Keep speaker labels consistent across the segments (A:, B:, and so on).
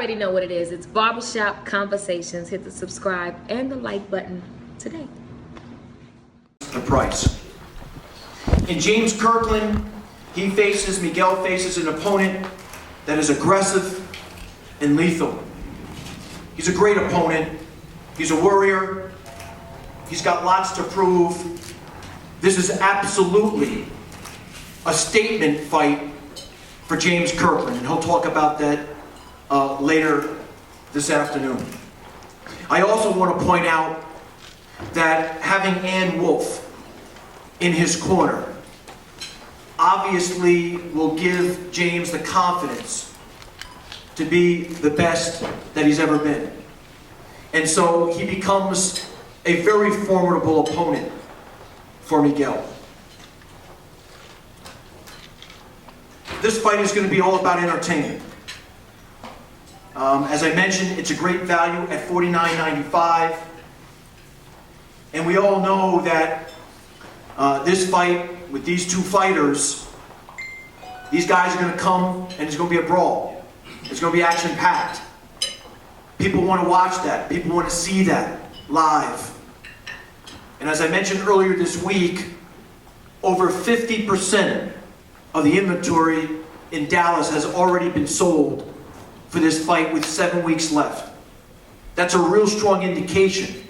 A: already know what it is. It's Barbershop Conversations. Hit the subscribe and the like button today.
B: The price. In James Kirkland, Miguel faces an opponent that is aggressive and lethal. He's a great opponent. He's a warrior. He's got lots to prove. This is absolutely a statement fight for James Kirkland, and he'll talk about that later this afternoon. I also want to point out that having Ann Wolfe in his corner obviously will give James the confidence to be the best that he's ever been. And so he becomes a very formidable opponent for Miguel. This fight is going to be all about entertainment. As I mentioned, it's a great value at $49.95. And we all know that this fight with these two fighters, these guys are going to come and it's going to be a brawl. It's going to be action-packed. People want to watch that. People want to see that live. And as I mentioned earlier this week, over 50% of the inventory in Dallas has already been sold for this fight with 7 weeks left. That's a real strong indication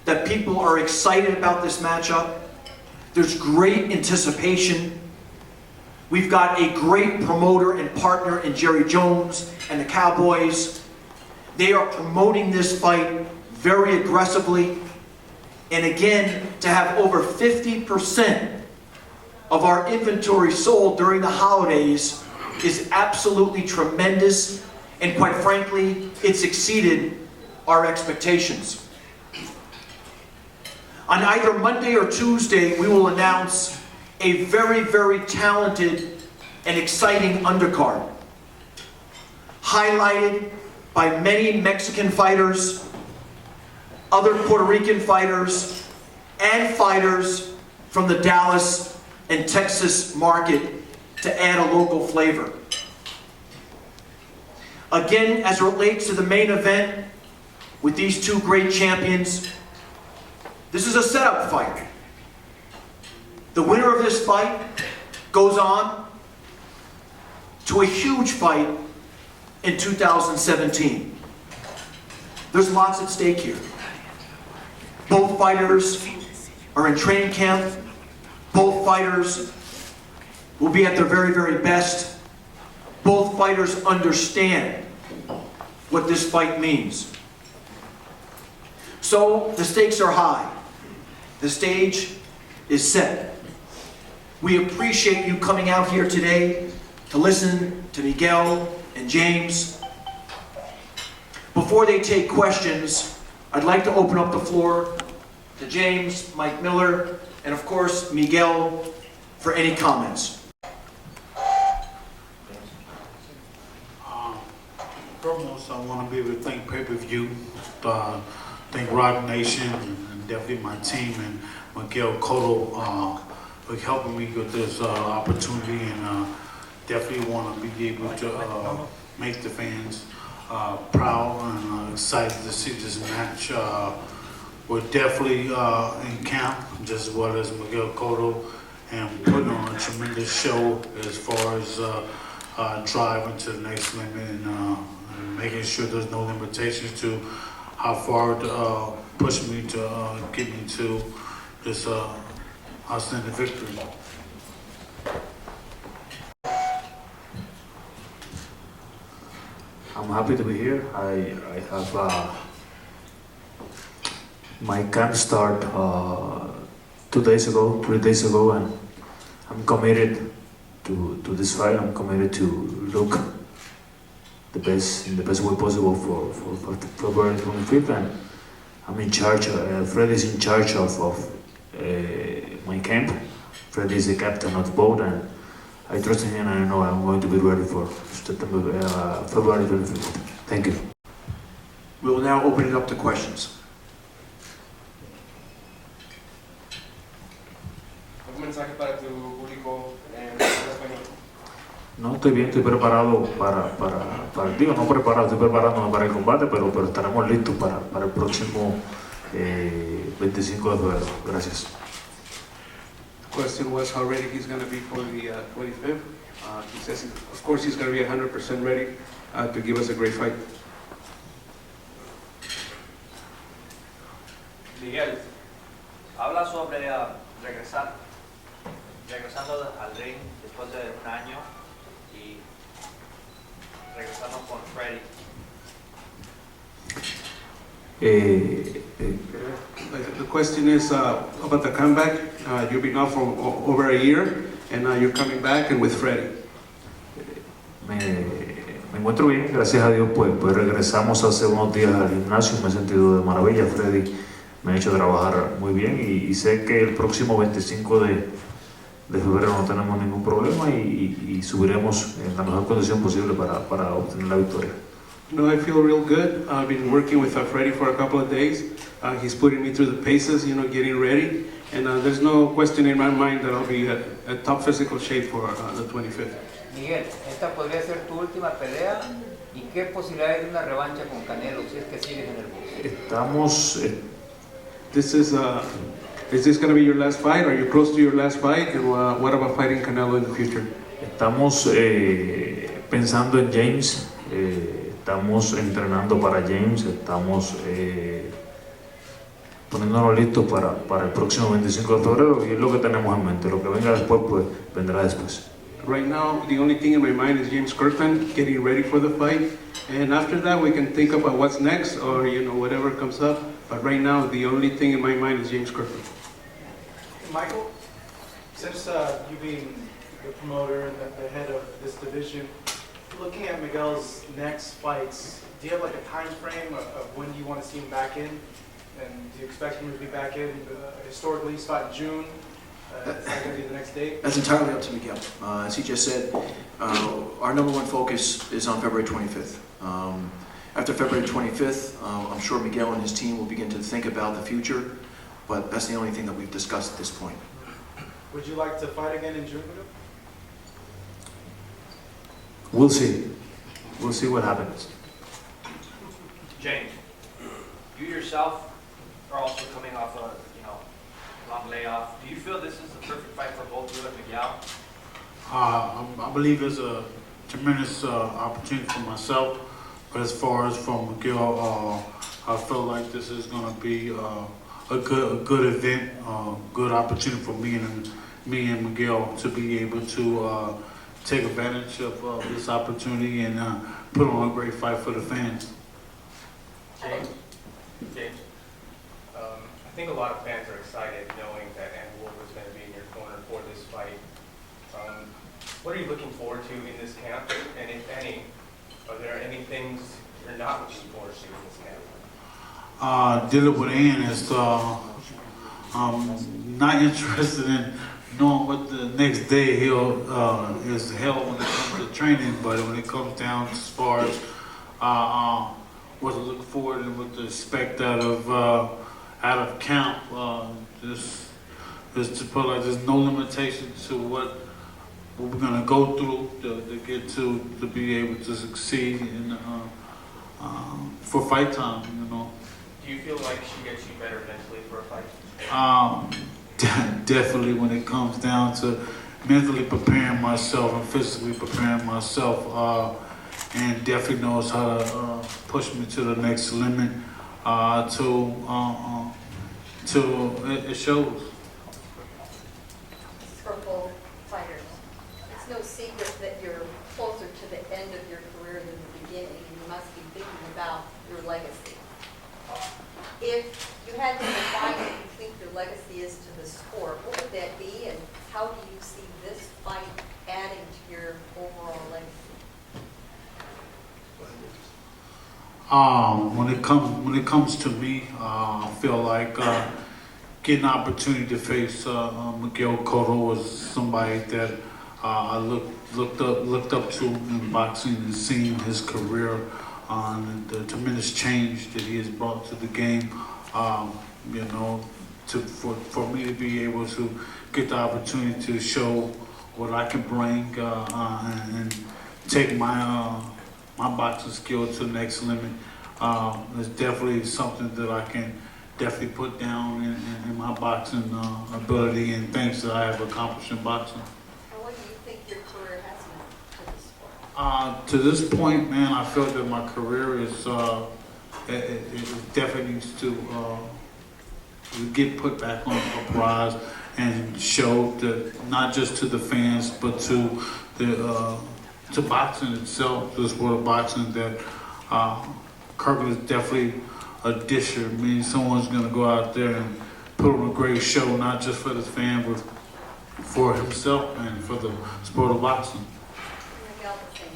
B: that people are excited about this matchup. There's great anticipation. We've got a great promoter and partner in Jerry Jones and the Cowboys. They are promoting this fight very aggressively. And again, to have over 50% of our inventory sold during the holidays is absolutely tremendous. And quite frankly, it's exceeded our expectations. On either Monday or Tuesday, we will announce a very, very talented and exciting undercard, highlighted by many Mexican fighters, other Puerto Rican fighters, and fighters from the Dallas and Texas market to add a local flavor. Again, as it relates to the main event with these two great champions, this is a setup fight. The winner of this fight goes on to a huge fight in 2017. There's lots at stake here. Both fighters are in training camp. Both fighters will be at their very, very best. Both fighters understand what this fight means. So the stakes are high. The stage is set. We appreciate you coming out here today to listen to Miguel and James. Before they take questions, I'd like to open up the floor to James, Mike Miller, and of course Miguel for any comments.
C: Foremost, I want to be able to thank Pay-Per-View, thank Rock Nation, and definitely my team, and Miguel Cotto for helping me with this opportunity, and definitely want to be able to make the fans proud and excited to see this match. We're definitely in camp, just as well as Miguel Cotto, and putting on a tremendous show as far as driving to the next limit and making sure there's no limitations to how far to push me to get me to this outstanding victory.
D: I'm happy to be here. I have my camp start 3 days ago, and I'm committed to this fight. I'm committed to look the best in the best way possible for February 25th, and I'm in charge. Fred is in charge of my camp. Fred is the captain of the boat, and I trust in him, and I know I'm going to be ready for February 25th. Thank you.
B: We will now open it up to questions.
E: ¿Algún mensaje para tu público en español?
D: No, estoy bien, estoy preparado digo, no preparado, estoy preparándome para el combate, pero estaremos listos para el próximo 25 de febrero. Gracias.
E: Question was how ready he's going to be for the 25th. He says, of course, he's going to be 100% ready to give us a great fight.
F: Miguel, habla sobre regresando al ring después de un año y regresando con Freddy.
E: The question is about the comeback. You've been off for over a year, and now you're coming back and with Freddy.
D: Me encuentro bien, gracias a Dios, pues regresamos hace unos días al gimnasio, me he sentido de maravilla. Freddy me ha hecho trabajar muy bien y sé que el próximo 25 de febrero no tenemos ningún problema y subiremos en la mejor condición posible para obtener la victoria.
E: No, I feel real good. I've been working with Freddy for a couple of days. He's putting me through the paces, getting ready. And there's no question in my mind that I'll be at top physical shape for the 25th.
G: Miguel, esta podría ser tu última pelea y qué posibilidad hay de una revancha con Canelo si es que sigues en el box.
D: Estamos...
E: Is this going to be your last fight? Are you close to your last fight? And what about fighting Canelo in the future?
D: Estamos pensando en James, estamos entrenando para James, estamos poniéndonos listos para el próximo 25 de febrero y es lo que tenemos en mente. Lo que venga después, pues vendrá después.
E: Right now, the only thing in my mind is James Kirkland getting ready for the fight. And after that, we can think about what's next or, whatever comes up. But right now, the only thing in my mind is James Kirkland.
H: Michael, since you being the promoter and the head of this division, looking at Miguel's next fights, do you have like a time frame of when you want to see him back in? And do you expect him to be back in? Historically, he's fought in June. Is that going to be the next date?
B: That's entirely up to Miguel. As he just said, our number one focus is on February 25th. After February 25th, I'm sure Miguel and his team will begin to think about the future, but that's the only thing that we've discussed at this point.
H: Would you like to fight again in June with him?
D: We'll see. We'll see what happens.
F: James, you yourself are also coming off a long layoff. Do you feel this is the perfect fight for both you and Miguel?
C: I believe it's a tremendous opportunity for myself, but as far as for Miguel, I feel like this is going to be a good event, good opportunity for me and Miguel to be able to take advantage of this opportunity and put on a great fight for the fans.
I: James, I think a lot of fans are excited knowing that Andy Wolf is going to be in your corner for this fight. What are you looking forward to in this camp? And if any, are there any things you're not looking forward to in this camp?
C: Dealing with Ann is not interested in knowing what the next day is held when it comes to training, but when it comes down as far as what to look forward and what to expect out of camp, just to put like there's no limitation to what we're gonna go through to get to be able to succeed in for fight time,
I: Do you feel like she gets you better mentally for a fight?
C: Definitely when it comes down to mentally preparing myself and physically preparing myself, and definitely knows how to push me to the next limit. It shows.
J: For both fighters, it's no secret that you're closer to the end of your career than the beginning, and you must be thinking about your legacy. If you had to define what you think your legacy is to the sport, what would that be, and how do you see this fight adding to your overall legacy?
C: When it comes to me, I feel like getting an opportunity to face Miguel Cotto was somebody that I looked up to in boxing and seeing his career and the tremendous change that he has brought to the game. For me to be able to get the opportunity to show what I can bring and take my my boxing skill to the next limit. It's definitely something that I can definitely put down in my boxing ability and things that I have accomplished in boxing.
J: And what do you think your career has meant to the sport?
C: To this point, man, I feel that my career is it definitely needs to get put back on a prize and show that not just to the fans but to the to boxing itself, the sport of boxing, that Kirkland is definitely a disher, meaning someone's going to go out there and put on a great show, not just for the fan, but for himself and for the sport of boxing.
J: Miguel, the same.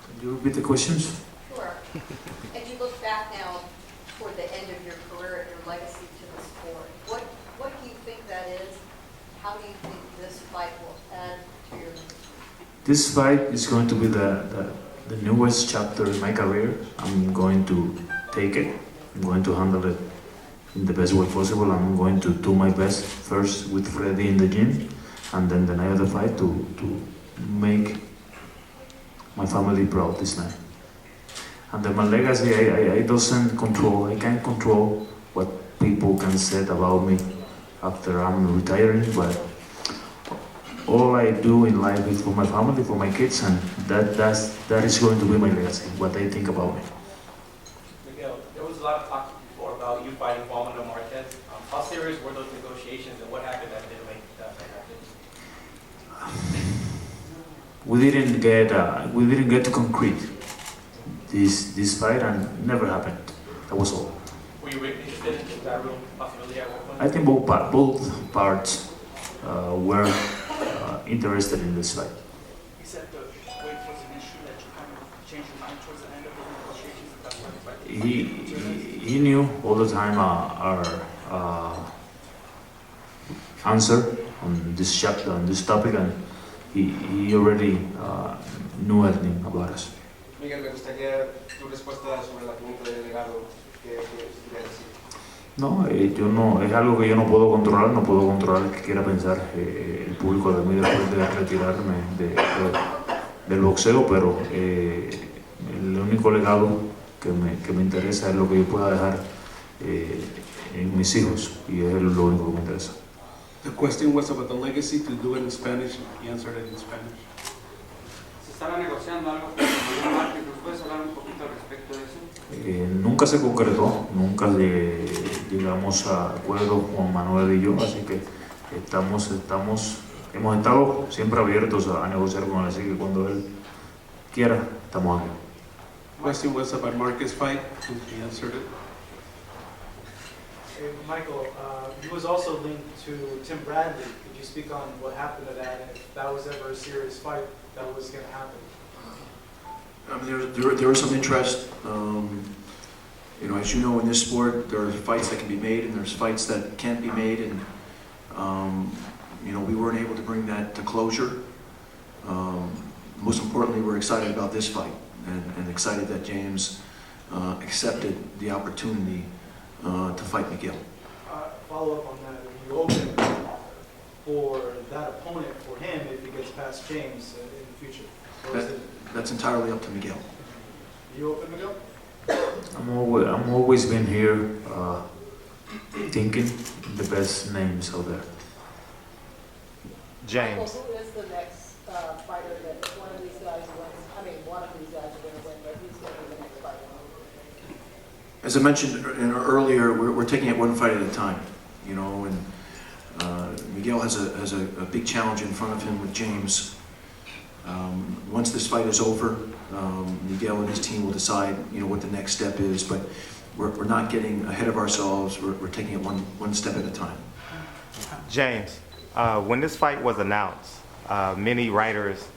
D: Can you repeat the questions?
J: Sure. As you look back now toward the end of your career and your legacy to the sport, what do you think that is? How do you think this fight will add to your legacy?
D: This fight is going to be the newest chapter in my career. I'm going to take it. I'm going to handle it in the best way possible. I'm going to do my best first with Freddy in the gym, and then the night of the fight to make my family proud this night. And then my legacy, I can't control what people can say about me after I'm retiring, but all I do in life is for my family, for my kids, and that is going to be my legacy, what they think about me.
I: Miguel, there was a lot of talk before about you fighting Juan Marquez. How serious were those negotiations, and what happened that didn't make that happen?
D: We didn't get to concrete this fight, and it never happened. That was all.
I: Were you interested in that real possibility at one point?
D: I think both parts were interested in this fight.
H: You said the weight was an issue that you kind of changed your mind towards the end of the negotiations. That's why
D: He knew all the time our answer on this chapter, on this topic, and he already knew everything about us.
K: Miguel, me gustaría tu respuesta sobre la pregunta del delegado que quería decir.
D: No, yo no, es algo que yo no puedo controlar que quiera pensar el público de mí después de retirarme del boxeo, pero el único legado que me interesa es lo que yo pueda dejar en mis hijos, y es lo único que me interesa.
E: The question was about the legacy, to do it in Spanish. He answered it in Spanish.
K: Se estaba negociando algo con el marco. ¿Nos puedes hablar un poquito al respecto de eso?
D: Nunca se concretó, nunca llegamos a acuerdo Juan Manuel y yo, así que hemos estado siempre abiertos a negociar con él, así que cuando él quiera, estamos aquí.
E: The question was about Marquez fight, and he answered it.
H: Hey, Michael, you was also linked to Tim Bradley. Could you speak on what happened to that, and if that was ever a serious fight that was going to happen?
B: There was some interest. As you know, in this sport, there are fights that can be made and there's fights that can't be made, and we weren't able to bring that to closure. Most importantly, we're excited about this fight and excited that James accepted the opportunity to fight Miguel.
H: Follow up on that. Are you open for that opponent for him if he gets past James in the future? Or is it?
B: That's entirely up to Miguel.
H: Are you open, Miguel?
D: I'm always been here thinking the best names out there.
L: James.
M: Well, who is the next fighter that one of these guys wins? I mean, one of these guys are going to win, but who's going to be the next fighter?
B: As I mentioned earlier, we're taking it one fight at a time, and Miguel has a big challenge in front of him with James. Once this fight is over, Miguel and his team will decide, what the next step is, but we're not getting ahead of ourselves. We're taking it one step at a time.
L: James, when this fight was announced, many writers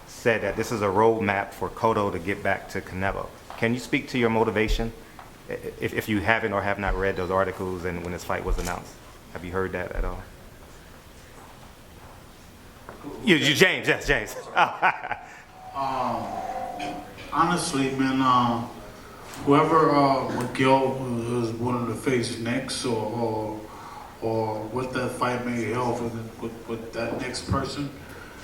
L: said that this is a roadmap for Cotto to get back to Canelo. Can you speak to your motivation, if you haven't or have not read those articles and when this fight was announced? Have you heard that at all? You James, yes, James.
C: Honestly, man, whoever Miguel is wanting to face next, or or what that fight may help with that next person,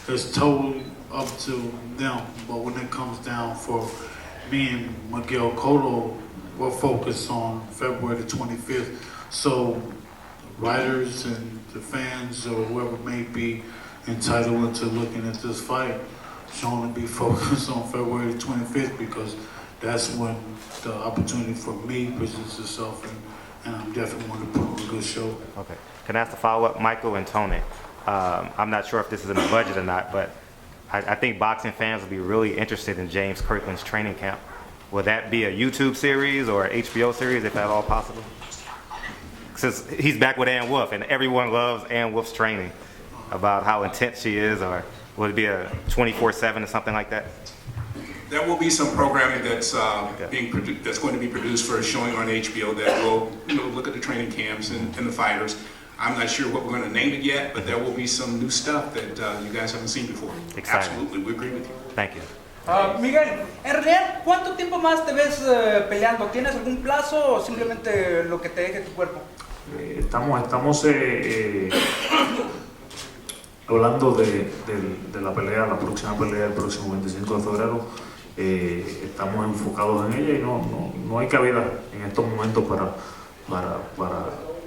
C: it's totally up to them. But when it comes down for me and Miguel Cotto, we're focused on February the 25th. So writers and the fans or whoever may be entitled to looking at this fight should only be focused on February the 25th, because that's when the opportunity for me presents itself, and I'm definitely want to put on a good show.
L: Okay. Can I ask a follow-up, Michael and Tony? I'm not sure if this is in the budget or not, but I think boxing fans will be really interested in James Kirkland's training camp. Will that be a YouTube series or an HBO series, if at all possible? Since he's back with Ann Wolf, and everyone loves Ann Wolf's training, about how intense she is, or would it be a 24/7 or something like that?
N: There will be some programming that's that's going to be produced for a showing on HBO that will, look at the training camps and the fighters. I'm not sure what we're going to name it yet, but there will be some new stuff that you guys haven't seen before.
L: Exciting.
N: Absolutely, we agree with you.
L: Thank you.
O: Miguel, en realidad, ¿cuánto tiempo más te ves peleando? ¿Tienes algún plazo o simplemente lo que te deje tu cuerpo?
D: Estamos hablando de la pelea, la próxima pelea el próximo 25 de febrero. Estamos enfocados en ella y no hay cabida en estos momentos para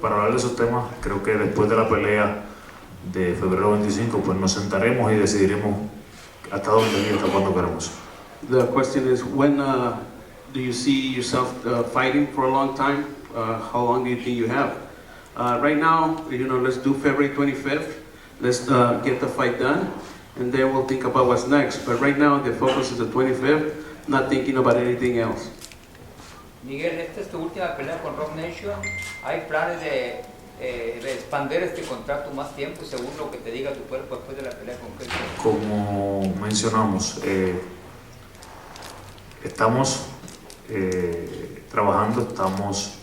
D: hablar de esos temas. Creo que después de la pelea de febrero 25, pues nos sentaremos y decidiremos hasta dónde y hasta cuándo queremos.
E: The question is, when do you see yourself fighting for a long time? How long do you think you have? Right now, let's do February 25th. Let's get the fight done, and then we'll think about what's next. But right now, the focus is the 25th, not thinking about anything else.
G: Miguel, esta es tu última pelea con Rock Nation. ¿Hay planes de expandir este contrato más tiempo, según lo que te diga tu cuerpo después de la pelea con Kirkland?
D: Como mencionamos, estamos trabajando, estamos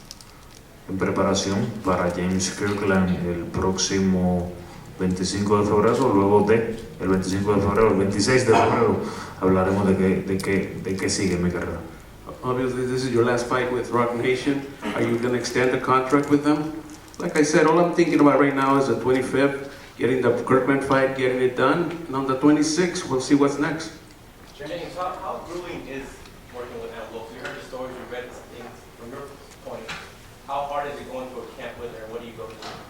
D: en preparación para James Kirkland el próximo 25 de febrero, luego de el 25 de febrero, el 26 de febrero, hablaremos de qué sigue mi carrera.
E: Obviously, this is your last fight with Rock Nation. Are you going to extend the contract with them? Like I said, all I'm thinking about right now is the 25th, getting the Kirkland fight, getting it done, and on the 26th, we'll see what's next.
I: James, how grueling is working with Ann Wolf? You heard the stories, you read things from your point. How hard is it going to a camp with her? What do you go through?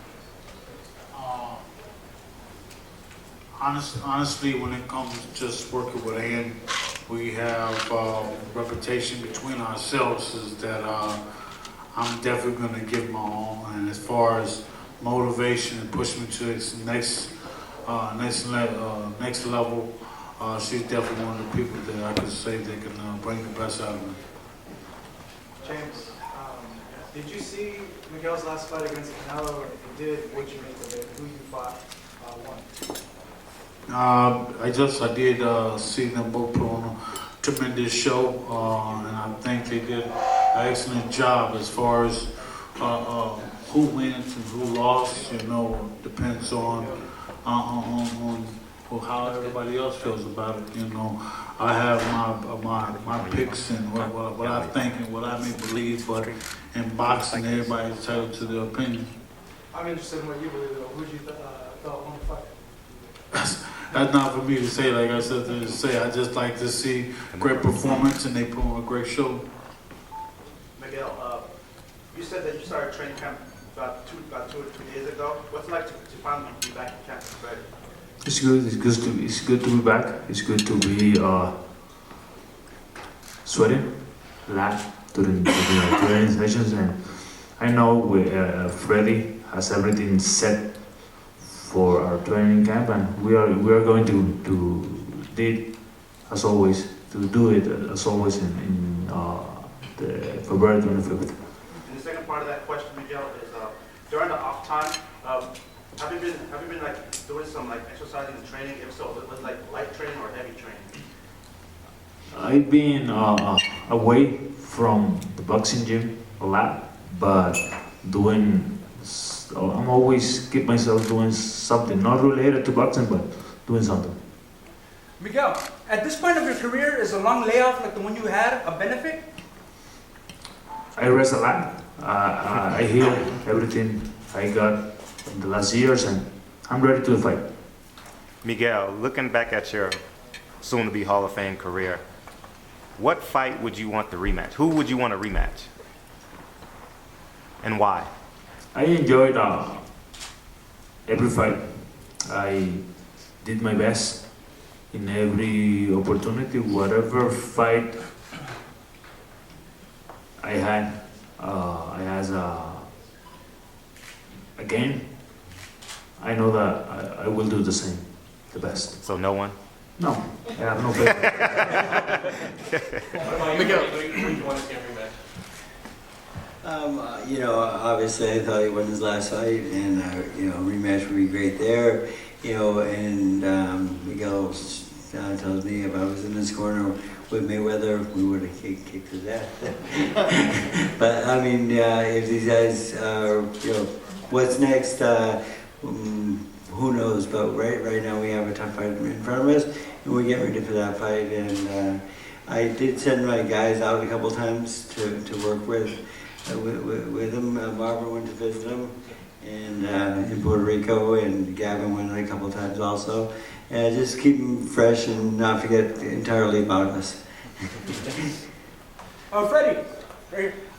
C: Honestly, when it comes to just working with Ann, we have a reputation between ourselves is that I'm definitely going to give my all. And as far as motivation and push me to its next level, she's definitely one of the people that I could say that can bring the best out of me.
H: James, did you see Miguel's last fight against Canelo? If you did, what'd you make of it? Who you fought won?
C: I did see them both put on a tremendous show, and I think they did an excellent job as far as who wins and who lost. Depends on how everybody else feels about it. I have my picks and what I think and what I may believe, but in boxing, everybody's entitled to their opinion.
H: I'm interested in what you believe, though. Who'd you thought won the fight?
C: That's not for me to say. Like I said, I just like to see great performance, and they put on a great show.
P: Miguel, you said that you started training camp about two or 3 days ago. What's it like to finally be back in camp already?
D: It's good. It's good to be back. It's good to be sweating a lot during the training sessions, and I know Freddie has everything set for our training camp, and we are going to do it as always in the February 25th.
P: And the second part of that question, Miguel, is during the off time, have you been like doing some like exercising and training? If so, was it like light training or heavy training?
D: I've been away from the boxing gym a lot, but I'm always keep myself doing something not related to boxing, but doing something.
O: Miguel, at this point of your career, is a long layoff like the one you had a benefit?
D: I rest a lot. I heal everything I got in the last years, and I'm ready to fight.
L: Miguel, looking back at your soon-to-be Hall of Fame career, what fight would you want the rematch? Who would you want to rematch? And why?
D: I enjoyed every fight. I did my best in every opportunity, whatever fight I had as a game. I know that I will do the same, the best.
L: So no one?
D: No, I have no faith.
I: Miguel, who do you want to see a rematch?
Q: You know, obviously I thought he won his last fight, and you know, rematch would be great there. You know, and Miguel tells me if I was in this corner with Mayweather, we would have kicked his ass. But I mean, if these guys, you know, what's next? Who knows? But right now we have a tough fight in front of us, and we're getting ready for that fight. And I did send my guys out a couple times to work with him. Barbara went to visit him, and in Puerto Rico, and Gavin went a couple times also. And just keep him fresh and not forget entirely about us.
O: Freddie,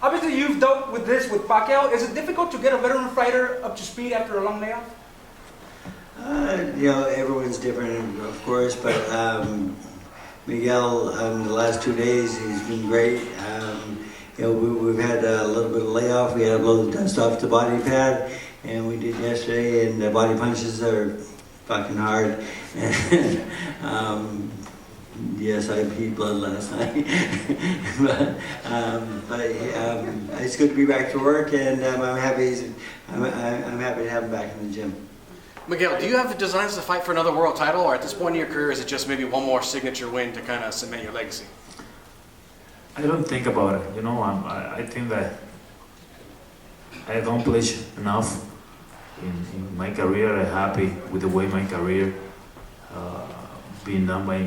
O: obviously you've dealt with this with Pacquiao. Is it difficult to get a veteran fighter up to speed after a long layoff?
Q: You know, everyone's different, of course, but Miguel, the last 2 days, he's been great. You know, we've had a little bit of layoff. We had to blow the dust off the body pad, and we did yesterday, and the body punches are fucking hard. Yes, I peed blood last night. but it's good to be back to work, and I'm happy to have him back in the gym.
R: Miguel, do you have designs to fight for another world title, or at this point in your career, is it just maybe one more signature win to kind of cement your legacy?
D: I don't think about it. You know, I think that I accomplished enough in my career. I'm happy with the way my career being done by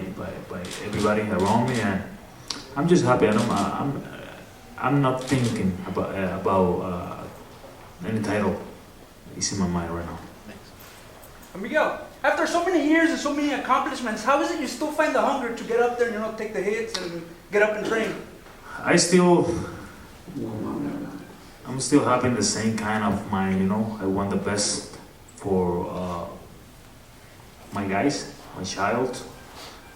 D: everybody around me, and I'm just happy. I'm not thinking about any title. It's in my mind right now.
O: Miguel, after so many years and so many accomplishments, how is it you still find the hunger to get up there and, you know, take the hits and get up and train?
D: I'm still having the same kind of mind, you know. I want the best for my guys, my child.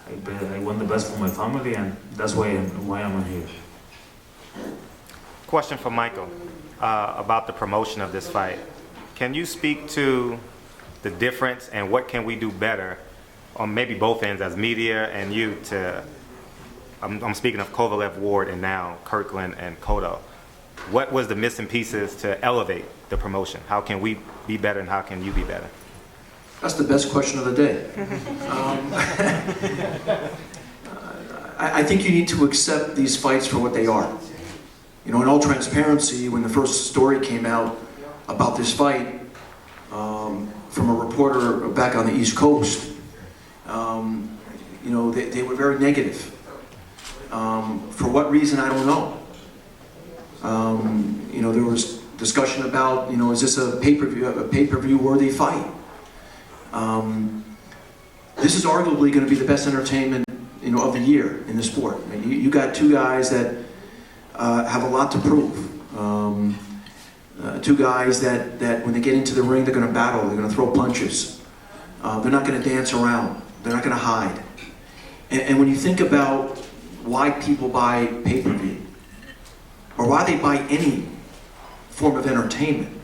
D: I want the best for my family, and that's why I'm here.
L: Question for Michael about the promotion of this fight. Can you speak to the difference and what can we do better on maybe both ends as media and you to, I'm speaking of Kovalev, Ward, and now Kirkland and Cotto. What was the missing pieces to elevate the promotion? How can we be better and how can you be better?
B: That's the best question of the day. I think you need to accept these fights for what they are. You know, in all transparency, when the first story came out about this fight from a reporter back on the East Coast, you know, they were very negative. For what reason, I don't know. You know, there was discussion about, you know, is this a pay-per-view worthy fight? This is arguably going to be the best entertainment, you know, of the year in the sport. I mean, you got two guys that have a lot to prove. Two guys that when they get into the ring, they're going to battle. They're going to throw punches. They're not going to dance around. They're not going to hide. And when you think about why people buy pay-per-view, or why they buy any form of entertainment,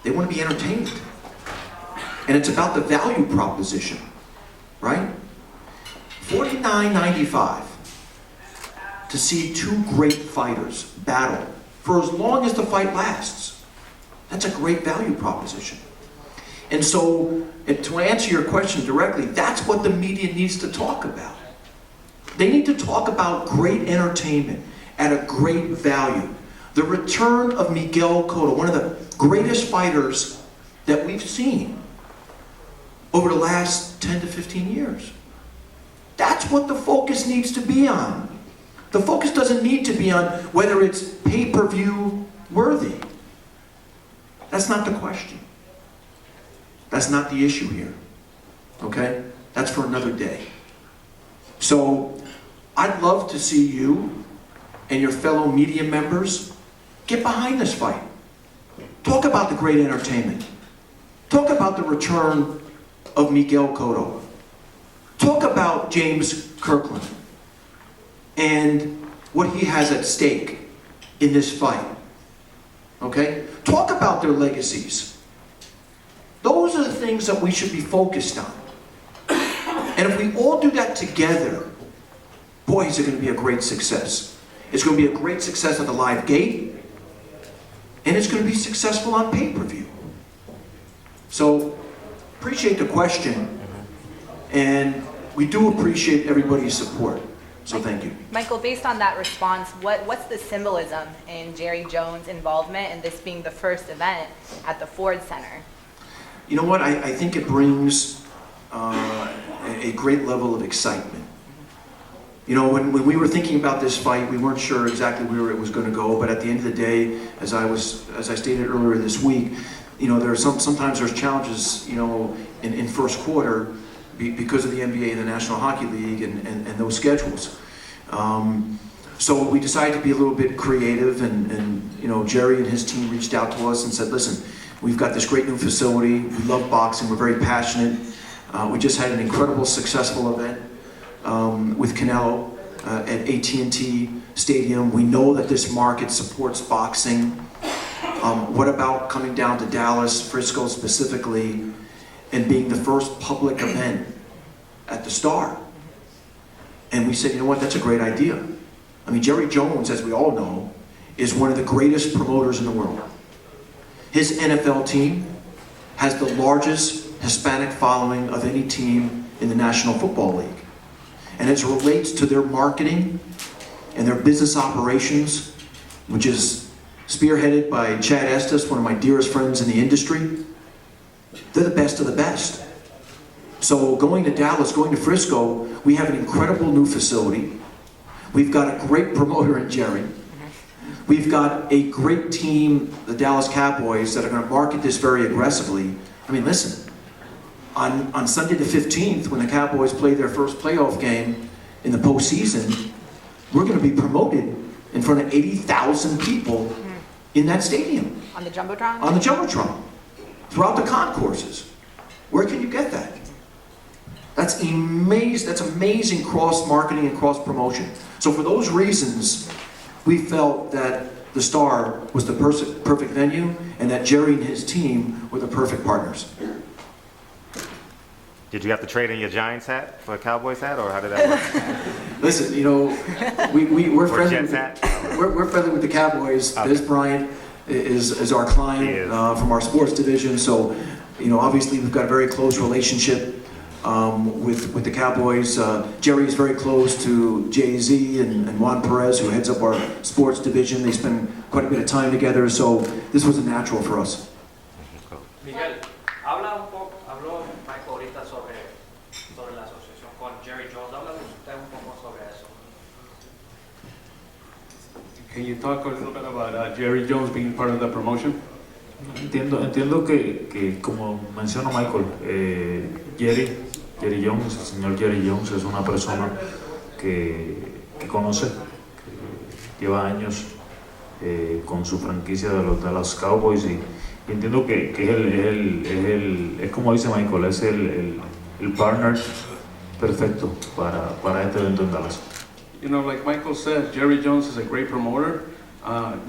B: they want to be entertained. And it's about the value proposition, right? $49.95 to see two great fighters battle for as long as the fight lasts. That's a great value proposition. And so, to answer your question directly, that's what the media needs to talk about. They need to talk about great entertainment at a great value. The return of Miguel Cotto, one of the greatest fighters that we've seen over the last 10 to 15 years. That's what the focus needs to be on. The focus doesn't need to be on whether it's pay-per-view worthy. That's not the question. That's not the issue here, okay? That's for another day. So I'd love to see you and your fellow media members get behind this fight. Talk about the great entertainment. Talk about the return of Miguel Cotto. Talk about James Kirkland and what he has at stake in this fight. Okay? Talk about their legacies. Those are the things that we should be focused on. And if we all do that together, boy, is it going to be a great success. It's going to be a great success at the live gate, and it's going to be successful on pay-per-view. So, appreciate the question, and we do appreciate everybody's support. So thank you.
S: Michael, based on that response, what's the symbolism in Jerry Jones' involvement in this being the first event at the Ford Center?
B: You know what? I think it brings a great level of excitement. You know, when we were thinking about this fight, we weren't sure exactly where it was going to go, but at the end of the day, as I stated earlier this week, you know, sometimes there's challenges, you know, in first quarter because of the NBA and the National Hockey League and those schedules. So we decided to be a little bit creative, and you know, Jerry and his team reached out to us and said, listen, we've got this great new facility, we love boxing, we're very passionate. We just had an incredible, successful event with Canelo at AT&T Stadium. We know that this market supports boxing. What about coming down to Dallas, Frisco specifically, and being the first public event at the Star? And we said, you know what, that's a great idea. I mean, Jerry Jones, as we all know, is one of the greatest promoters in the world. His NFL team has the largest Hispanic following of any team in the National Football League. And as it relates to their marketing and their business operations, which is spearheaded by Chad Estes, one of my dearest friends in the industry, they're the best of the best. So going to Dallas, going to Frisco, we have an incredible new facility. We've got a great promoter in Jerry. We've got a great team, the Dallas Cowboys, that are going to market this very aggressively. I mean, listen, on Sunday the 15th, when the Cowboys play their first playoff game in the postseason, we're going to be promoted in front of 80,000 people in that stadium.
S: On the Jumbotron?
B: On the Jumbotron. Throughout the concourses. Where can you get that? That's amazing cross-marketing and cross-promotion. So for those reasons, we felt that the Star was the perfect venue, and that Jerry and his team were the perfect partners.
L: Did you have to trade in your Giants hat for a Cowboys hat, or how did that work?
B: Listen, you know, we're friendly. We're friendly with the Cowboys. Okay. This Bryant is our client from our sports division, so you know, obviously we've got a very close relationship with the Cowboys. Jerry is very close to Jay-Z and Juan Perez, who heads up our sports division. They spend quite a bit of time together, so this was a natural for us.
F: Miguel, habló Michael ahorita sobre la asociación con Jerry Jones. Habla usted un poco sobre eso.
E: Can you talk a little bit about Jerry Jones being part of the promotion?
D: Entiendo que como menciona Michael, Jerry Jones, el señor Jerry Jones es una persona que conoce, que lleva años con su franquicia de los Dallas Cowboys, y entiendo que es como dice Michael, es el partner perfecto para este evento en Dallas.
E: You know, like Michael said, Jerry Jones is a great promoter.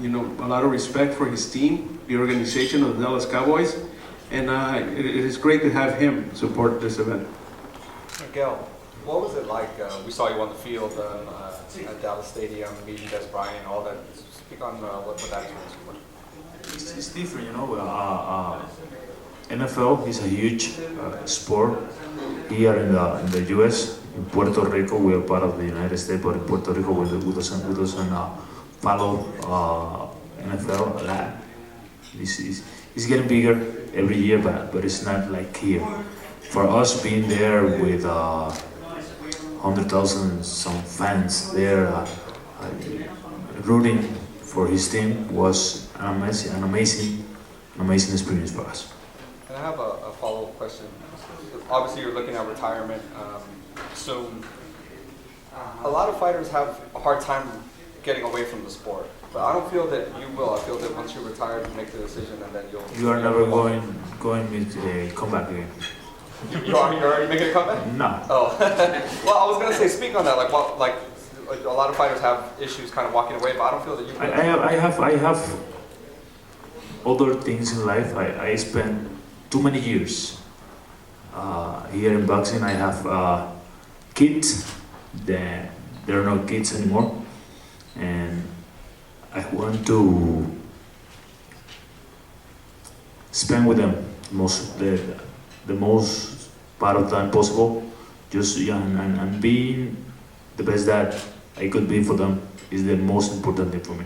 E: You know, a lot of respect for his team, the organization of the Dallas Cowboys, and it is great to have him support this event.
T: Miguel, what was it like? We saw you on the field at Dallas Stadium, meeting Des Bryant and all that. Speak on what that experience was.
D: It's different, you know. NFL is a huge sport here in the U.S. In Puerto Rico, we are part of the United States, but in Puerto Rico, we doesn't follow NFL a lot. It's getting bigger every year, but it's not like here. For us being there with 100,000 some fans there rooting for his team was an amazing experience for us.
T: And I have a follow-up question. Obviously, you're looking at retirement soon. A lot of fighters have a hard time getting away from the sport, but I don't feel that you will. I feel that once you retire, you make the decision, and then you'll.
D: You are never going with come back again.
T: You're already making a comeback?
D: No.
T: Oh, well, I was gonna say, speak on that. Like a lot of fighters have issues kind of walking away, but I don't feel that you.
D: I have other things in life. I spent too many years here in boxing. I have kids. There are no kids anymore, and I want to spend with them the most part of time possible. Just and being the best that I could be for them is the most important thing for me.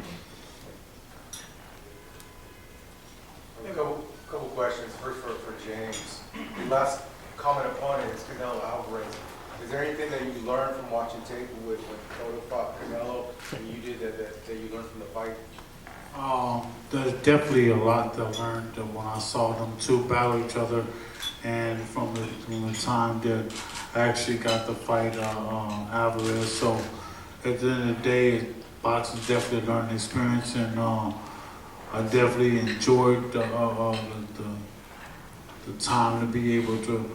U: A couple questions. First for James. Your last common opponent is Canelo Alvarez. Is there anything that you learned from watching tape with when Cotto fought Canelo and you did that you learned from the fight?
C: There's definitely a lot that I learned when I saw them two battle each other, and from the time that I actually got to fight Alvarez. So at the end of the day, boxing definitely a learning experience, and I definitely enjoyed the time to be able to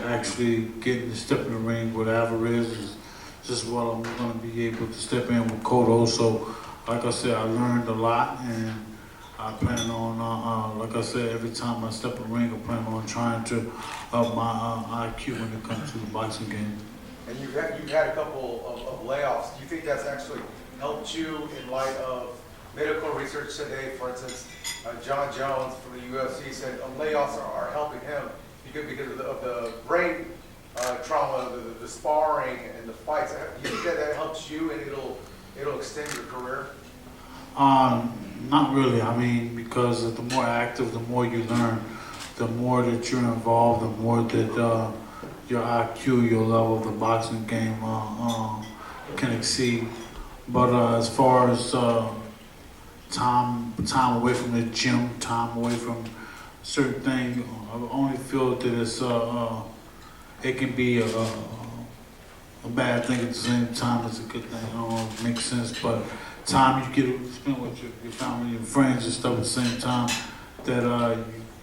C: actually get in the step in the ring with Alvarez is just what I'm going to be able to step in with Cotto. So, like I said, I learned a lot, and I plan on, like I said, every time I step in the ring, I plan on trying to up my IQ when it comes to the boxing game.
U: And you've had a couple of layoffs. Do you think that's actually helped you in light of medical research today? For instance, John Jones from the UFC said layoffs are helping him because of the brain trauma, the sparring and the fights. Do you think that helps you and it'll extend your career?
C: Not really. I mean, because the more active, the more you learn, the more that you're involved, the more that your IQ, your level of the boxing game can exceed. But as far as time away from the gym, time away from certain things, I only feel that it's it can be a bad thing at the same time. It's a good thing. I don't know if it makes sense, but time you get to spend with your family, your friends and stuff at the same time that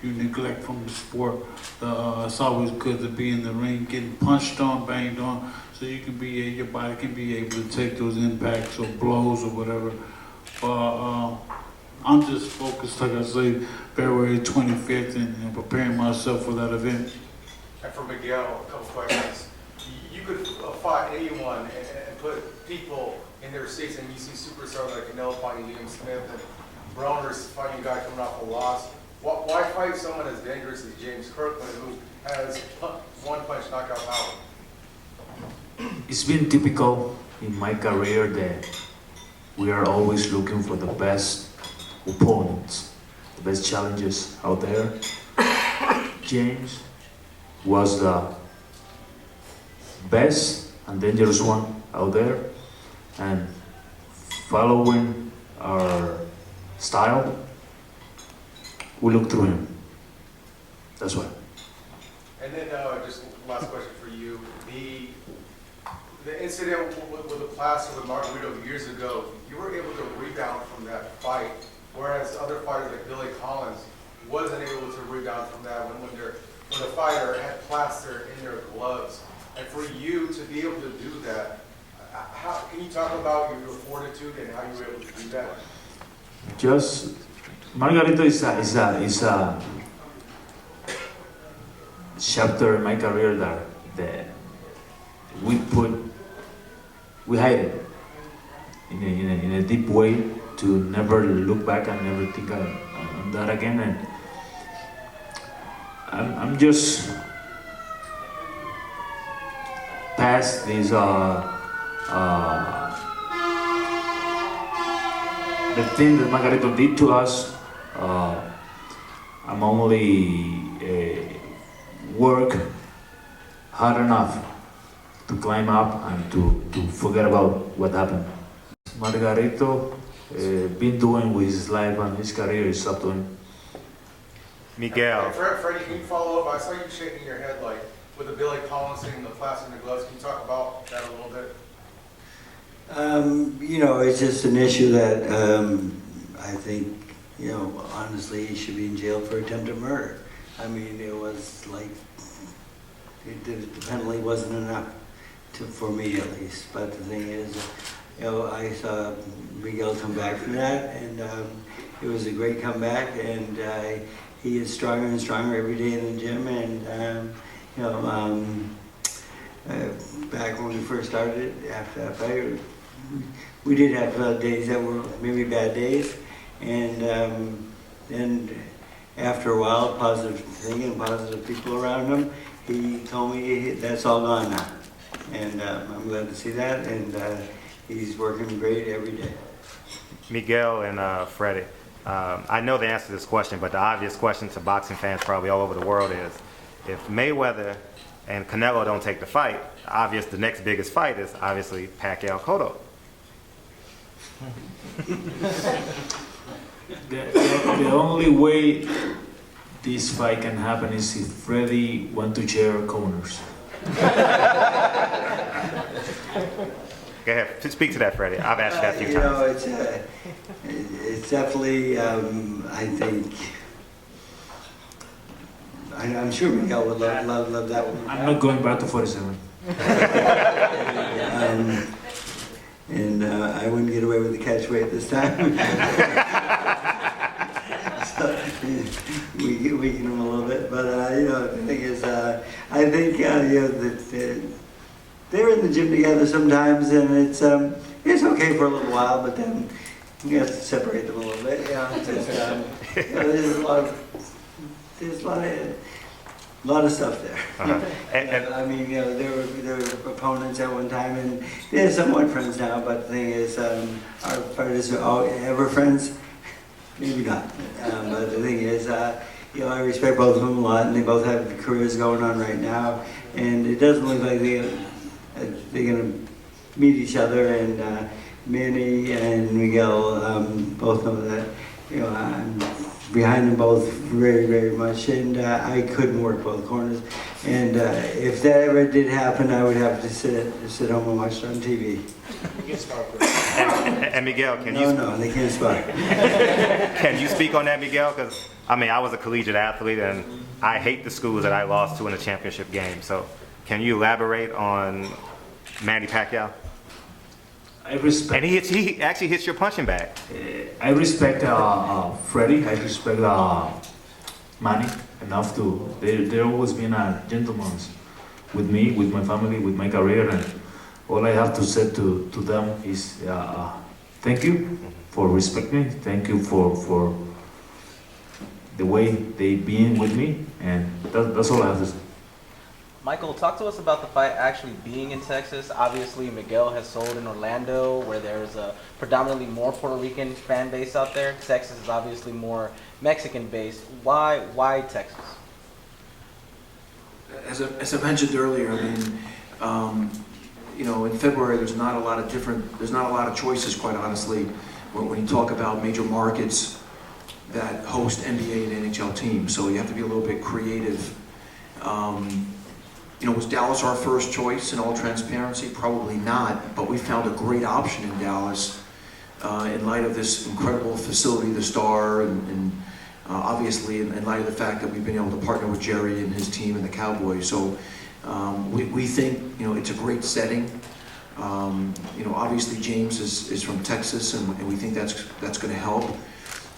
C: you neglect from the sport. It's always good to be in the ring, getting punched on, banged on, so you can be your body can be able to take those impacts or blows or whatever. I'm just focused, like I say, February 25th, and preparing myself for that event.
U: And for Miguel, a couple questions. You could fight anyone and put people in their seats, and you see superstars like Canelo fighting Liam Smith and Broner's fighting a guy coming off a loss. Why fight someone as dangerous as James Kirkland, who has one-punch knockout power?
D: It's been typical in my career that we are always looking for the best opponents, the best challenges out there. James was the best and dangerous one out there, and following our style, we look through him. That's why.
U: And then just last question for you. The incident with the plaster with Margarito years ago, you were able to rebound from that fight, whereas other fighters like Billy Collins wasn't able to rebound from that when the fighter had plaster in their gloves. And for you to be able to do that, how can you talk about your fortitude and how you were able to do that?
D: Just Margarito is a chapter in my career that we hide it in a deep way to never look back and never think on that again. And I'm just past this the thing that Margarito did to us. I'm only work hard enough to climb up and to forget about what happened. Margarito been doing with his life and his career is up to him.
L: Miguel.
U: Freddie, can you follow up? I saw you shaking your head like with the Billy Collins thing, the plastic in the gloves. Can you talk about that a little bit?
Q: You know, it's just an issue that I think, you know, honestly, he should be in jail for attempted murder. I mean, it was like, the penalty wasn't enough for me at least. But the thing is, you know, I saw Miguel come back from that, and it was a great comeback, and he is stronger and stronger every day in the gym, and you know, back when we first started, after that fight, we did have days that were maybe bad days, and then after a while, positive thinking, positive people around him, he told me that's all gone now, and I'm glad to see that, and he's working great every day.
L: Miguel and Freddie, I know the answer to this question, but the obvious question to boxing fans probably all over the world is, if Mayweather and Canelo don't take the fight, the next biggest fight is obviously Pacquiao-Cotto.
D: The only way this fight can happen is if Freddie want to share corners.
L: Go ahead, speak to that, Freddie. I've asked you that a few
Q: You
L: times.
Q: know, it's definitely, I think, I'm sure Miguel would love that one.
D: I'm not going back to 47.
Q: And I wouldn't get away with the catch weight this time. So, we weaken him a little bit, but you know, the thing is, I think you know that they're in the gym together sometimes, and it's okay for a little while, but then you have to separate them a little bit. You know, just, you know, there's a lot of stuff there. I mean, you know, they were opponents at one time, and they're somewhat friends now. But the thing is, our fighters are ever friends? Maybe not. But the thing is, you know, I respect both of them a lot, and they both have careers going on right now, and it doesn't look like they're going to meet each other. And Manny and Miguel both know that. You know, I'm behind them both very, very much, and I couldn't work both corners. And if that ever did happen, I would have to sit home and watch it on TV.
L: And Miguel, can you?
Q: No, they can't spar.
L: Can you speak on that, Miguel? Because I mean, I was a collegiate athlete, and I hate the schools that I lost to in a championship game. So, can you elaborate on Manny Pacquiao?
D: I respect.
L: And he actually hits your punching bag.
D: I respect Freddie. I respect Manny enough to. They're always been a gentleman with me, with my family, with my career, and all I have to say to them is thank you for respecting me. Thank you for the way they've been with me, and that's all I have to say.
A: Michael, talk to us about the fight actually being in Texas. Obviously, Miguel has sold in Orlando, where there's a predominantly more Puerto Rican fan base out there. Texas is obviously more Mexican based. Why Texas?
V: As I mentioned earlier, I mean, you know, in February there's not a lot of choices, quite honestly, when you talk about major markets that host NBA and NHL teams. So you have to be a little bit creative. You know, was Dallas our first choice in all transparency? Probably not, but we found a great option in Dallas in light of this incredible facility, the Star, and obviously in light of the fact that we've been able to partner with Jerry and his team and the Cowboys. So we think, you know, it's a great setting. You know, obviously James is from Texas, and we think that's going to help.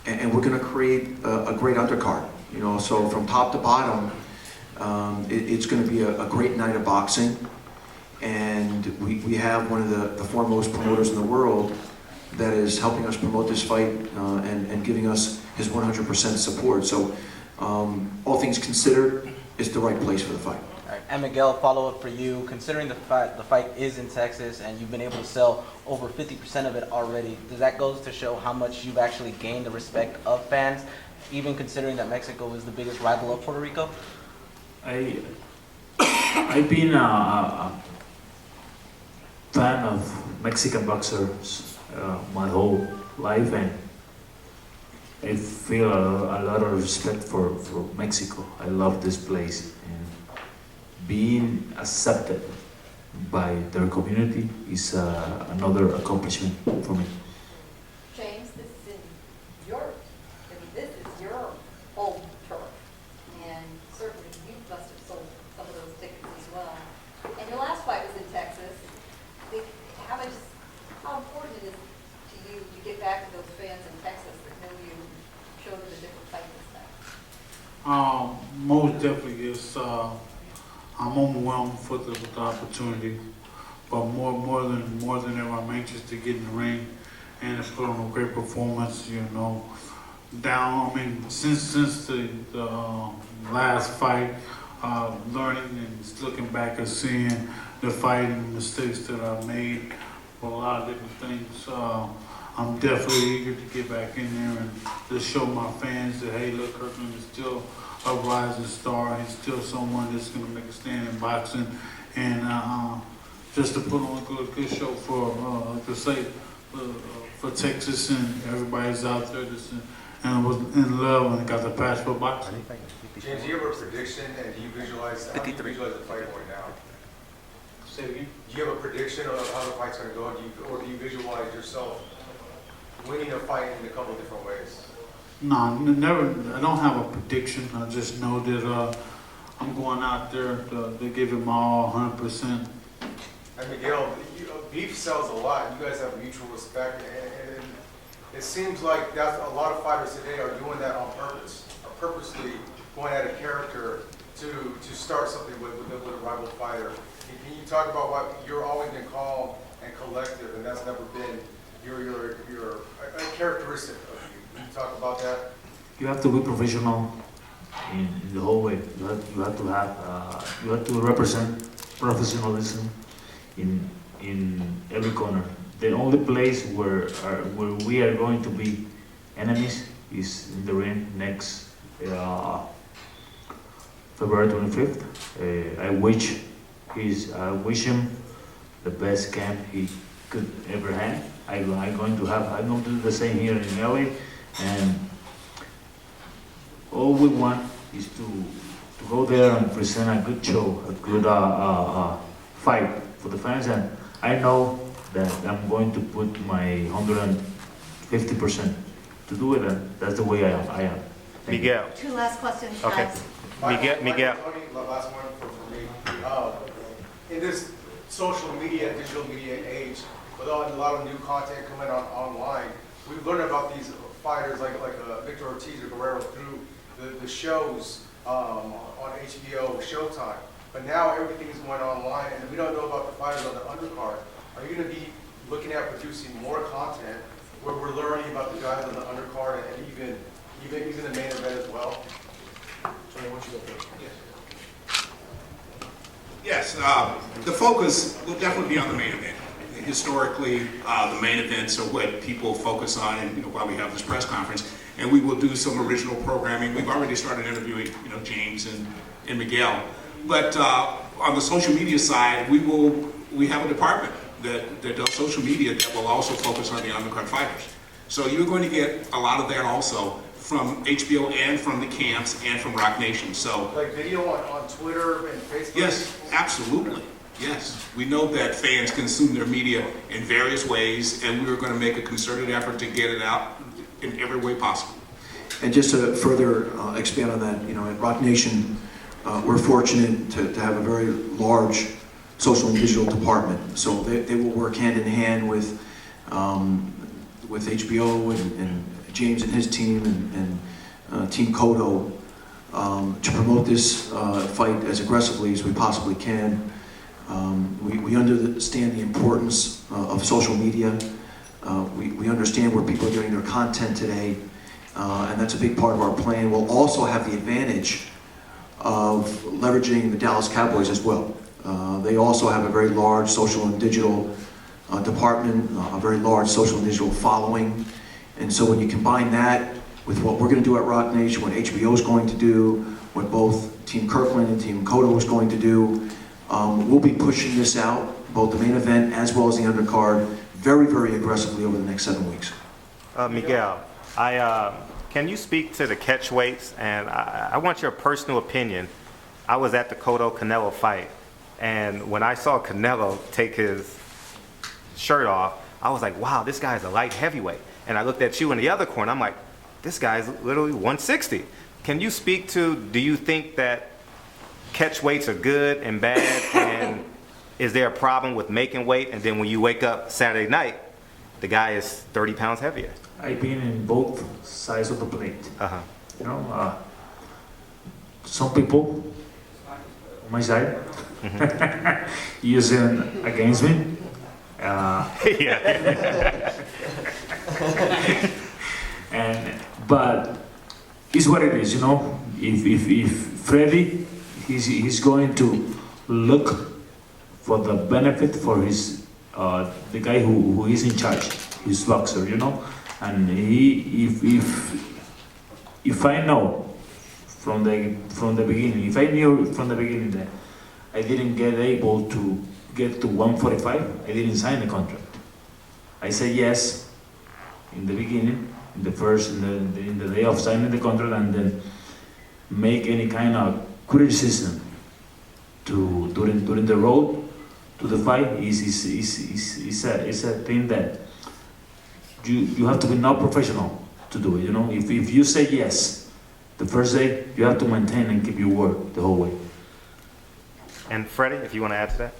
V: And we're going to create a great undercard. You know, so from top to bottom, it's going to be a great night of boxing, and we have one of the foremost promoters in the world that is helping us promote this fight and giving us his 100% support. So all things considered, it's the right place for the fight.
A: All right. And Miguel, follow up for you. Considering the fight is in Texas and you've been able to sell over 50% of it already, does that go to show how much you've actually gained the respect of fans, even considering that Mexico is the biggest rival of Puerto Rico?
D: I've been a fan of Mexican boxers my whole life, and I feel a lot of respect for Mexico. I love this place, and being accepted by their community is another accomplishment for me.
M: James, this is in Europe. I mean, this is your home turf. And certainly you must have sold some of those tickets as well. And your last fight was in Texas. How important it is to you to get back to those fans in Texas that know you, show them a different fight this time?
C: Most definitely, yes. I'm overwhelmed with the opportunity, but more than ever, I'm anxious to get in the ring and to put on a great performance. You know, since the last fight, learning and looking back and seeing the fight and the mistakes that I made for a lot of different things. I'm definitely eager to get back in there and to show my fans that, hey, look, Kirkland is still a rising star. He's still someone that's going to make a stand in boxing. And just to put on a good show for Texas and everybody's out there that's was in love and got the passion for boxing.
U: James, do you have a prediction and do you visualize the fight going down?
C: Say it again?
U: Do you have a prediction of how the fight's going to go, or do you visualize yourself winning a fight in a couple of different ways?
C: No, never. I don't have a prediction. I just know that I'm going out there to give it my all, 100%.
U: And Miguel, beef sells a lot. You guys have mutual respect, and it seems like that's a lot of fighters today are doing that on purpose, are purposely going at a character to start something with a rival fighter. Can you talk about what you're always been calm and collective, and that's never been your a characteristic of you? Can you talk about that?
D: You have to be professional in the whole way. You have to represent professionalism in every corner. The only place where we are going to be enemies is in the ring next February 25th. I wish him the best camp he could ever have. I'm going to do the same here in LA, and all we want is to go there and present a good show, a good fight for the fans, and I know that I'm going to put my 150% to do it, and that's the way I am.
L: Miguel.
M: Two last questions,
L: Okay.
M: guys.
L: Miguel.
U: Tony, last one for me. In this social media, digital media age, with a lot of new content coming online, we've learned about these fighters like Victor Ortiz or Guerrero through the shows on HBO, Showtime. But now everything is going online, and we don't know about the fighters on the undercard. Are you going to be looking at producing more content where we're learning about the guys on the undercard and even the main event as well? Tony, why don't you go first?
N: Yes, the focus will definitely be on the main event. Historically, the main events are what people focus on, and while we have this press conference, and we will do some original programming. We've already started interviewing, James and Miguel. But on the social media side, we have a department that does social media that will also focus on the undercard fighters. So you're going to get a lot of that also from HBO and from the camps and from Rock Nation. So
U: like video on Twitter and Facebook?
N: Yes, absolutely. Yes, we know that fans consume their media in various ways, and we are going to make a concerted effort to get it out in every way possible.
V: And just to further expand on that, at Rock Nation, we're fortunate to have a very large social and digital department. So they will work hand in hand with HBO and James and his team and Team Cotto to promote this fight as aggressively as we possibly can. We understand the importance of social media. We understand where people are getting their content today, and that's a big part of our plan. We'll also have the advantage of leveraging the Dallas Cowboys as well. They also have a very large social and digital department, a very large social and digital following. And so when you combine that with what we're going to do at Rock Nation, what HBO is going to do, what both Team Kirkland and Team Cotto is going to do, we'll be pushing this out, both the main event as well as the undercard, very, very aggressively over the next 7 weeks.
L: Miguel, Can you speak to the catch weights? And I want your personal opinion. I was at the Cotto Canelo fight, and when I saw Canelo take his shirt off, I was like, wow, this guy's a light heavyweight. And I looked at you in the other corner, I'm like, this guy's literally 160. Can you speak to, do you think that catch weights are good and bad? And is there a problem with making weight? And then when you wake up Saturday night, the guy is 30 pounds heavier.
D: I've been in both sides of the plate. You know, some people on my side using against me. But it's what it is, you know. If Freddy, he's going to look for the benefit for his the guy who is in charge, his boxer, you know. And if I know from the beginning, if I knew from the beginning that I didn't get able to get to 145, I didn't sign the contract. I said yes in the beginning, in the day of signing the contract, and then make any kind of criticism during the road to the fight is a thing that you have to be not professional to do it. You know, if you say yes the first day, you have to maintain and keep your word the whole way.
L: And Freddie, if you want to add to that.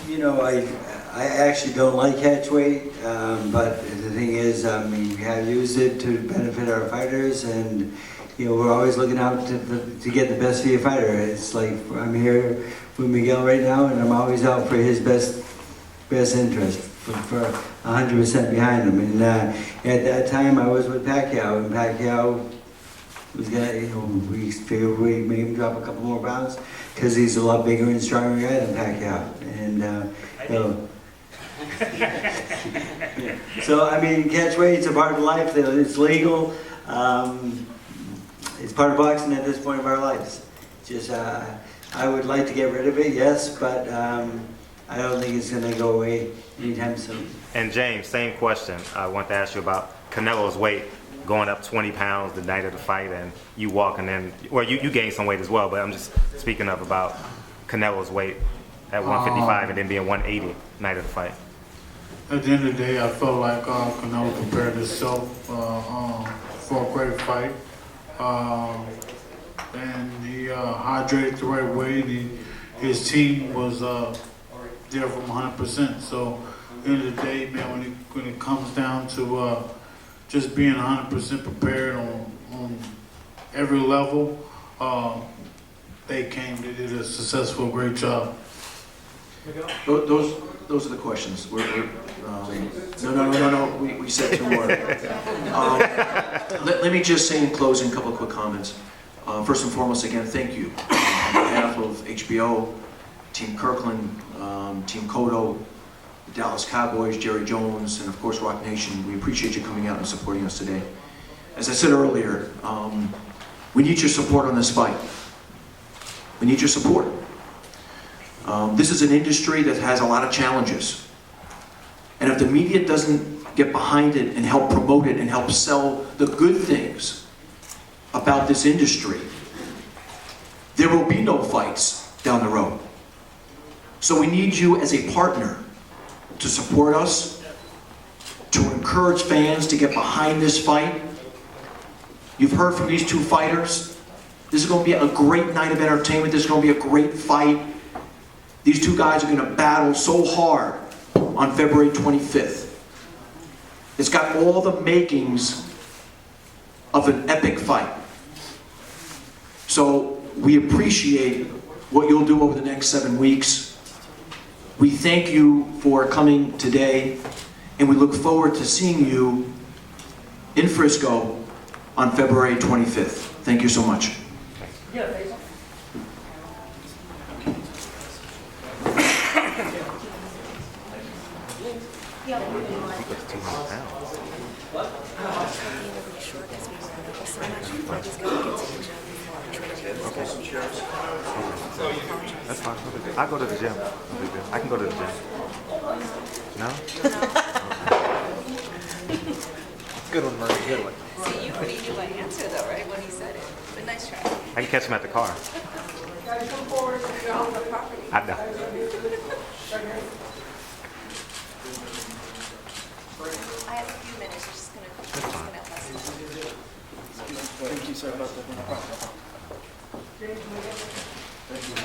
Q: You know, I actually don't like catch weight, but the thing is, I mean, we have used it to benefit our fighters, and you know, we're always looking out to get the best for your fighter. It's like I'm here with Miguel right now, and I'm always out for his best interest, for 100% behind him. And at that time, I was with Pacquiao, and Pacquiao was gonna, you know, we figured we'd make him drop a couple more pounds because he's a lot bigger and stronger guy than Pacquiao. And so I mean, catch weight's a part of life. It's legal. It's part of boxing at this point of our lives. Just I would like to get rid of it, yes, but I don't think it's going to go away anytime soon.
L: And James, same question. I want to ask you about Canelo's weight going up 20 pounds the night of the fight, and you walking in, well, you gained some weight as well, but I'm just speaking of about Canelo's weight at 155 and then being 180 night of the fight.
C: At the end of the day, I felt like Canelo prepared himself for a great fight. And he hydrated the right way. His team was there from 100%. So at the end of the day, man, when it comes down to just being 100% prepared on every level, they did a successful, great job.
V: Those are the questions. No. We said two more. Let me just say in closing a couple of quick comments. First and foremost, again, thank you on behalf of HBO, Team Kirkland, Team Cotto, the Dallas Cowboys, Jerry Jones, and of course Rock Nation. We appreciate you coming out and supporting us today. As I said earlier, we need your support on this fight. We need your support. This is an industry that has a lot of challenges. And if the media doesn't get behind it and help promote it and help sell the good things about this industry, there will be no fights down the road. So we need you as a partner to support us, to encourage fans to get behind this fight. You've heard from these two fighters. This is going to be a great night of entertainment. This is going to be a great fight. These two guys are going to battle so hard on February 25th. It's got all the makings of an epic fight. So we appreciate what you'll do over the next 7 weeks. We thank you for coming today, and we look forward to seeing you in Frisco on February 25th. Thank you so much.
L: That's fine. I go to the gym. I can go to the gym. No?
A: Good one, Murray, good one.
J: See, you already knew my answer though, right, when he said it. But nice try.
L: I can catch him at the car.
J: You're on the property.
L: I know.
J: I have a few minutes, just gonna have less time.
R: Thank you, sir, about the.